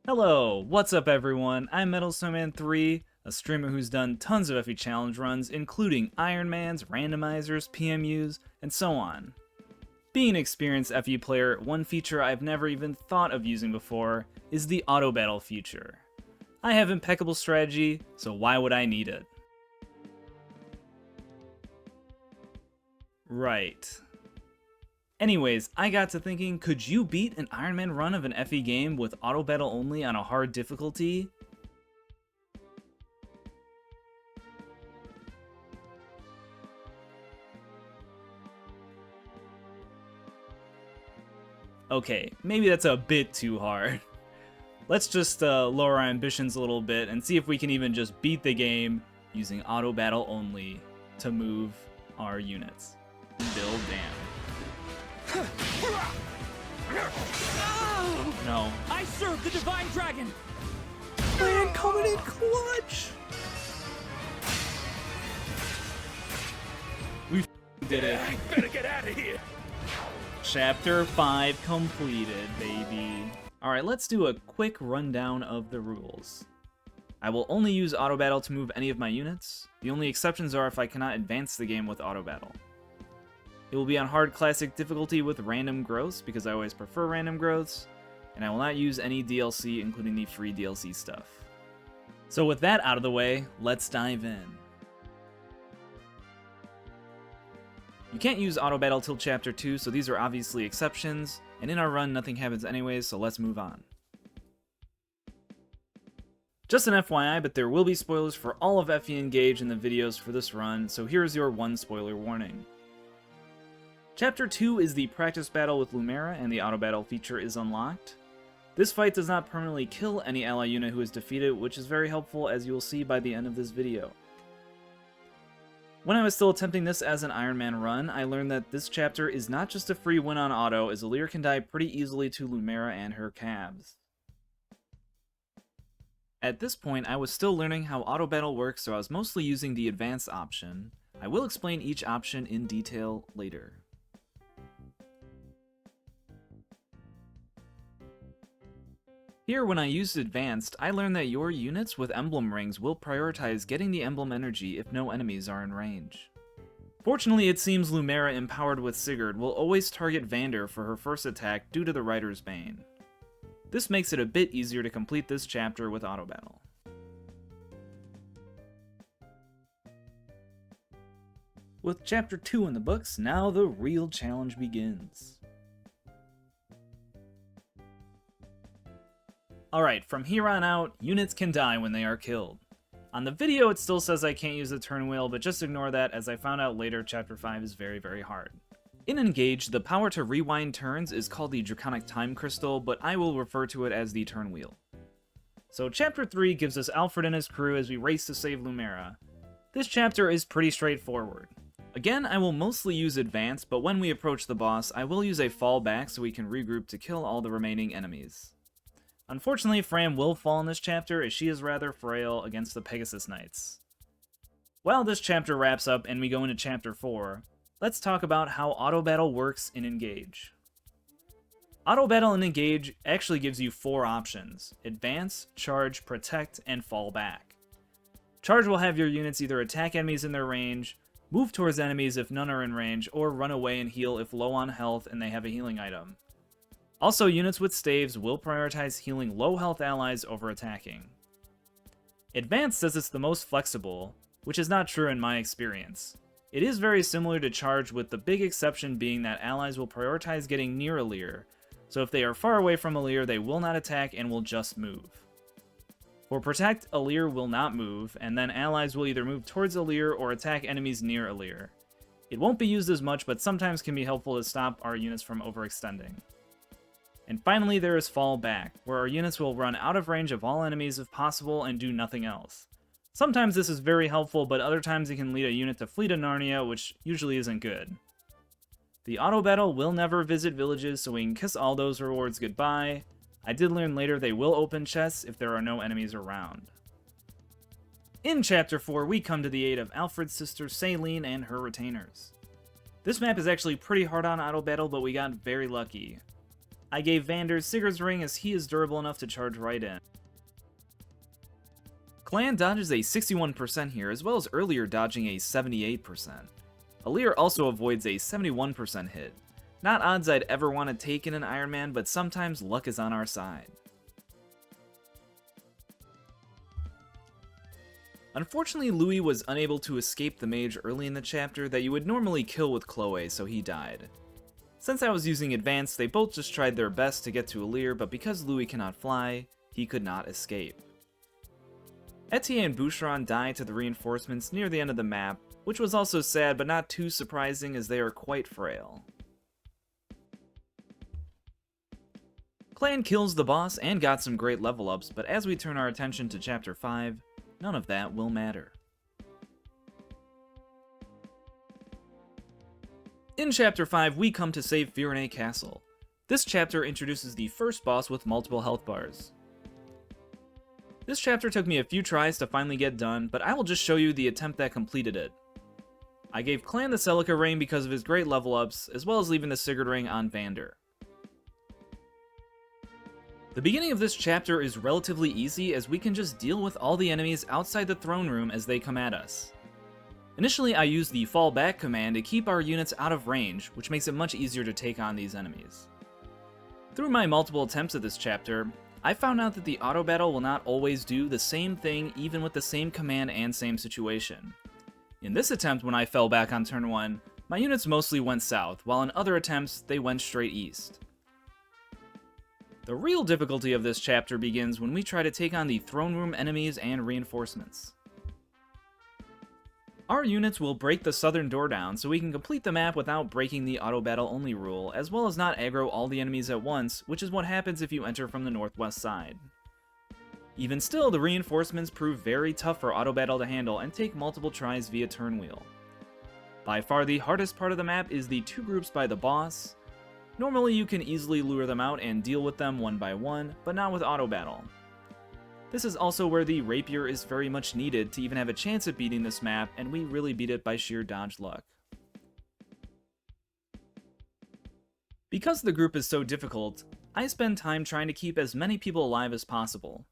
Hello, what's up everyone? I'm MetalSnowman3, a streamer who's done tons of FE challenge runs, including Ironmans, randomizers, PMUs, and so on. Being an experienced FE player, one feature I've never even thought of using before is the auto battle feature. I have impeccable strategy, so why would I need it? Right. Anyways, I got to thinking, could you beat an Iron Man run of an FE game with auto battle only on a hard difficulty? Okay, maybe that's a bit too hard. Let's just lower our ambitions a little bit and see if we can even just beat the game using auto battle only to move our units. Build Dam. No. I serve the Divine Dragon! Man, coming in clutch! We did it. I better get out of here! Chapter 5 completed, baby. Alright, let's do a quick rundown of the rules. I will only use auto battle to move any of my units. The only exceptions are if I cannot advance the game with auto battle. It will be on hard classic difficulty with random growths, because I always prefer random growths, and I will not use any DLC, including the free DLC stuff. So with that out of the way, let's dive in. You can't use auto battle till chapter 2, so these are obviously exceptions, and in our run nothing happens anyways, so let's move on. Just an FYI, but there will be spoilers for all of FE Engage in the videos for this run, so here's your one spoiler warning. Chapter 2 is the practice battle with Lumera, and the auto battle feature is unlocked. This fight does not permanently kill any ally unit who is defeated, which is very helpful as you will see by the end of this video. When I was still attempting this as an Iron Man run, I learned that this chapter is not just a free win on auto, as Alir can die pretty easily to Lumera and her cabs. At this point, I was still learning how auto battle works, so I was mostly using the advanced option. I will explain each option in detail later. Here, when I used Advanced, I learned that your units with Emblem rings will prioritize getting the Emblem energy if no enemies are in range. Fortunately, it seems Lumera empowered with Sigurd will always target Vander for her first attack due to the Rider's Bane. This makes it a bit easier to complete this chapter with auto battle. With chapter 2 in the books, now the real challenge begins. Alright, from here on out, units can die when they are killed. On the video it still says I can't use the turn wheel, but just ignore that as I found out later chapter 5 is very hard. In Engage, the power to rewind turns is called the Draconic Time Crystal, but I will refer to it as the turn wheel. So chapter 3 gives us Alfred and his crew as we race to save Lumera. This chapter is pretty straightforward. Again, I will mostly use Advance, but when we approach the boss, I will use a fall back so we can regroup to kill all the remaining enemies. Unfortunately, Fran will fall in this chapter, as she is rather frail against the Pegasus Knights. While this chapter wraps up and we go into chapter 4, let's talk about how auto battle works in Engage. Auto battle in Engage actually gives you 4 options: Advance, Charge, Protect, and Fall Back. Charge will have your units either attack enemies in their range, move towards enemies if none are in range, or run away and heal if low on health and they have a healing item. Also, units with staves will prioritize healing low health allies over attacking. Advance says it's the most flexible, which is not true in my experience. It is very similar to Charge, with the big exception being that allies will prioritize getting near Alir, so if they are far away from Alir, they will not attack and will just move. For Protect, Alir will not move, and then allies will either move towards Alir or attack enemies near Alir. It won't be used as much, but sometimes can be helpful to stop our units from overextending. And finally, there is Fall Back, where our units will run out of range of all enemies if possible and do nothing else. Sometimes this is very helpful, but other times it can lead a unit to flee to Narnia, which usually isn't good. The auto battle will never visit villages, so we can kiss all those rewards goodbye. I did learn later they will open chests if there are no enemies around. In Chapter 4, we come to the aid of Alfred's sister Saline and her retainers. This map is actually pretty hard on auto battle, but we got very lucky. I gave Vander Sigurd's ring as he is durable enough to charge right in. Clan dodges a 61% here, as well as earlier dodging a 78%. Alir also avoids a 71% hit. Not odds I'd ever want to take in an Iron Man, but sometimes luck is on our side. Unfortunately, Louis was unable to escape the mage early in the chapter that you would normally kill with Chloe, so he died. Since I was using Advance, they both just tried their best to get to Alir, but because Louis cannot fly, he could not escape. Etienne and Boucheron died to the reinforcements near the end of the map, which was also sad but not too surprising as they are quite frail. Clan kills the boss and got some great level ups, but as we turn our attention to Chapter 5, none of that will matter. In Chapter 5, we come to save Firenze Castle. This chapter introduces the first boss with multiple health bars. This chapter took me a few tries to finally get done, but I will just show you the attempt that completed it. I gave Clan the Celica ring because of his great level ups, as well as leaving the Sigurd ring on Vander. The beginning of this chapter is relatively easy as we can just deal with all the enemies outside the throne room as they come at us. Initially, I used the fall back command to keep our units out of range, which makes it much easier to take on these enemies. Through my multiple attempts at this chapter, I found out that the auto battle will not always do the same thing even with the same command and same situation. In this attempt, when I fell back on turn 1, my units mostly went south, while in other attempts, they went straight east. The real difficulty of this chapter begins when we try to take on the throne room enemies and reinforcements. Our units will break the southern door down so we can complete the map without breaking the auto battle only rule, as well as not aggro all the enemies at once, which is what happens if you enter from the northwest side. Even still, the reinforcements prove very tough for auto battle to handle and take multiple tries via turn wheel. By far the hardest part of the map is the two groups by the boss. Normally you can easily lure them out and deal with them one by one, but not with auto battle. This is also where the rapier is very much needed to even have a chance at beating this map, and we really beat it by sheer dodge luck. Because the group is so difficult, I spend time trying to keep as many people alive as possible.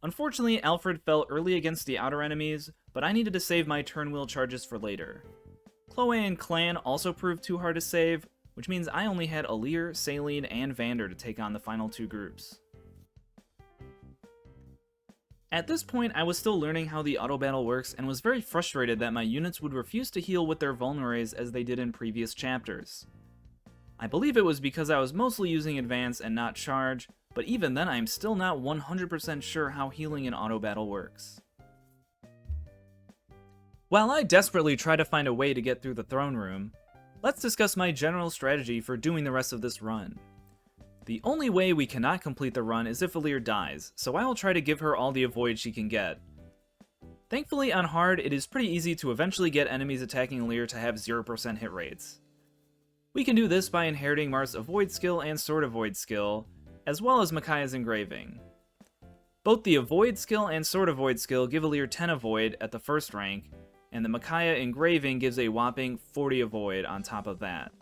Unfortunately, Alfred fell early against the outer enemies, but I needed to save my turn wheel charges for later. Chloe and Clan also proved too hard to save, which means I only had Alir, Saline, and Vander to take on the final two groups. At this point, I was still learning how the auto battle works and was very frustrated that my units would refuse to heal with their vulneraries as they did in previous chapters. I believe it was because I was mostly using Advance and not Charge, but even then I'm still not 100% sure how healing in auto battle works. While I desperately try to find a way to get through the throne room, let's discuss my general strategy for doing the rest of this run. The only way we cannot complete the run is if Alir dies, so I will try to give her all the avoid she can get. Thankfully on hard, it is pretty easy to eventually get enemies attacking Alir to have 0% hit rates. We can do this by inheriting Marth's avoid skill and sword avoid skill, as well as Micaiah's engraving. Both the avoid skill and sword avoid skill give Alir 10 avoid at the first rank, and the Micaiah engraving gives a whopping 40 avoid on top of that.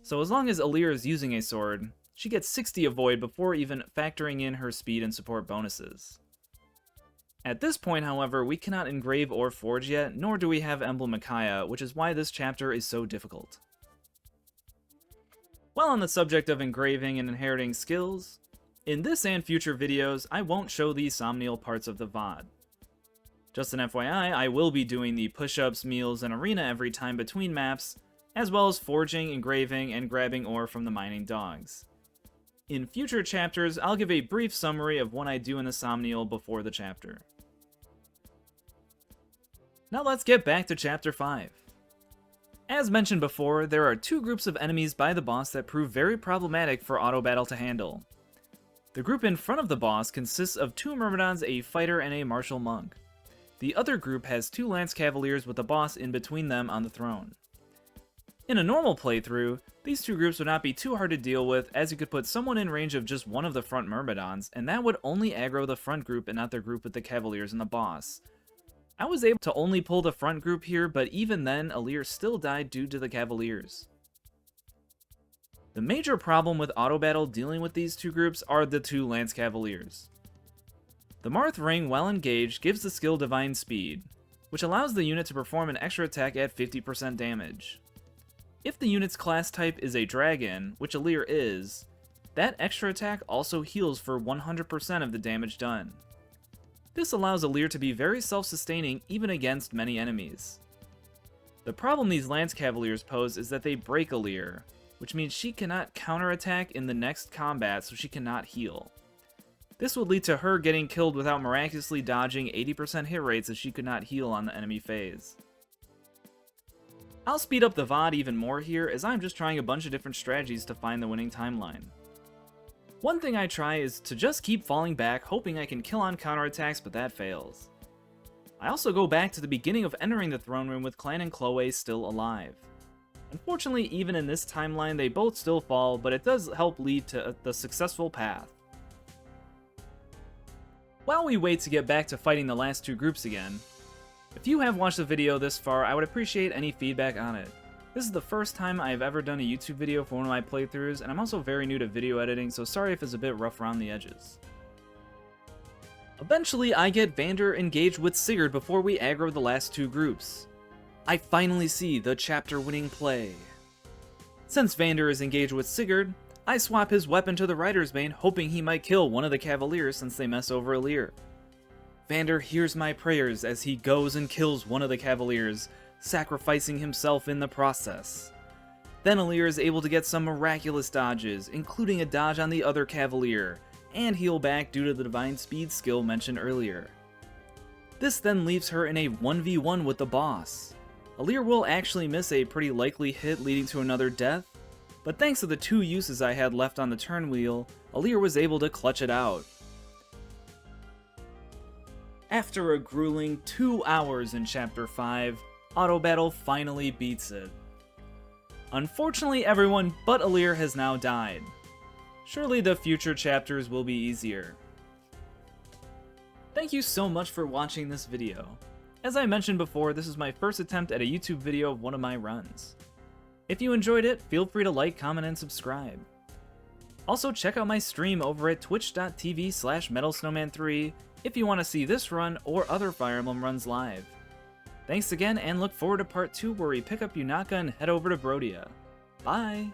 So as long as Alir is using a sword, she gets 60 avoid before even factoring in her speed and support bonuses. At this point, however, we cannot engrave or forge yet, nor do we have Emblem Micaiah, which is why this chapter is so difficult. While on the subject of engraving and inheriting skills, in this and future videos, I won't show the Somnial parts of the VOD. Just an FYI, I will be doing the push-ups, meals, and arena every time between maps, as well as forging, engraving, and grabbing ore from the mining dogs. In future chapters, I'll give a brief summary of what I do in the Somnial before the chapter. Now let's get back to Chapter 5. As mentioned before, there are two groups of enemies by the boss that prove very problematic for auto battle to handle. The group in front of the boss consists of two Myrmidons, a fighter, and a martial monk. The other group has two Lance Cavaliers with the boss in between them on the throne. In a normal playthrough, these two groups would not be too hard to deal with, as you could put someone in range of just one of the front Myrmidons, and that would only aggro the front group and not the group with the Cavaliers and the boss. I was able to only pull the front group here, but even then, Alir still died due to the Cavaliers. The major problem with auto battle dealing with these two groups are the two Lance Cavaliers. The Marth Ring, while engaged, gives the skill Divine Speed, which allows the unit to perform an extra attack at 50% damage. If the unit's class type is a dragon, which Alear is, that extra attack also heals for 100% of the damage done. This allows Alear to be very self-sustaining even against many enemies. The problem these Lance Cavaliers pose is that they break Alear, which means she cannot counterattack in the next combat, so she cannot heal. This would lead to her getting killed without miraculously dodging 80% hit rates, as she could not heal on the enemy phase. I'll speed up the VOD even more here, as I'm just trying a bunch of different strategies to find the winning timeline. One thing I try is to just keep falling back, hoping I can kill on counterattacks, but that fails. I also go back to the beginning of entering the throne room with Clan and Chloe still alive. Unfortunately, even in this timeline, they both still fall, but it does help lead to the successful path. While we wait to get back to fighting the last two groups again, if you have watched the video this far, I would appreciate any feedback on it. This is the first time I have ever done a YouTube video for one of my playthroughs, and I'm also very new to video editing, so sorry if it's a bit rough around the edges. Eventually, I get Vander engaged with Sigurd before we aggro the last two groups. I finally see the chapter-winning play. Since Vander is engaged with Sigurd, I swap his weapon to the Rider's Bane, hoping he might kill one of the Cavaliers since they mess over Alear. Vander hears my prayers as he goes and kills one of the Cavaliers, sacrificing himself in the process. Then Alear is able to get some miraculous dodges, including a dodge on the other Cavalier, and heal back due to the Divine Speed skill mentioned earlier. This then leaves her in a 1v1 with the boss. Alear will actually miss a pretty likely hit, leading to another death, but thanks to the two uses I had left on the turn wheel, Alear was able to clutch it out. After a grueling 2 hours in Chapter 5, Auto Battle finally beats it. Unfortunately, everyone but Alear has now died. Surely the future chapters will be easier. Thank you so much for watching this video. As I mentioned before, this is my first attempt at a YouTube video of one of my runs. If you enjoyed it, feel free to like, comment, and subscribe. Also, check out my stream over at twitch.tv/metalsnowman3 if you want to see this run or other Fire Emblem runs live. Thanks again, and look forward to part 2 where we pick up Yunaka and head over to Brodia. Bye!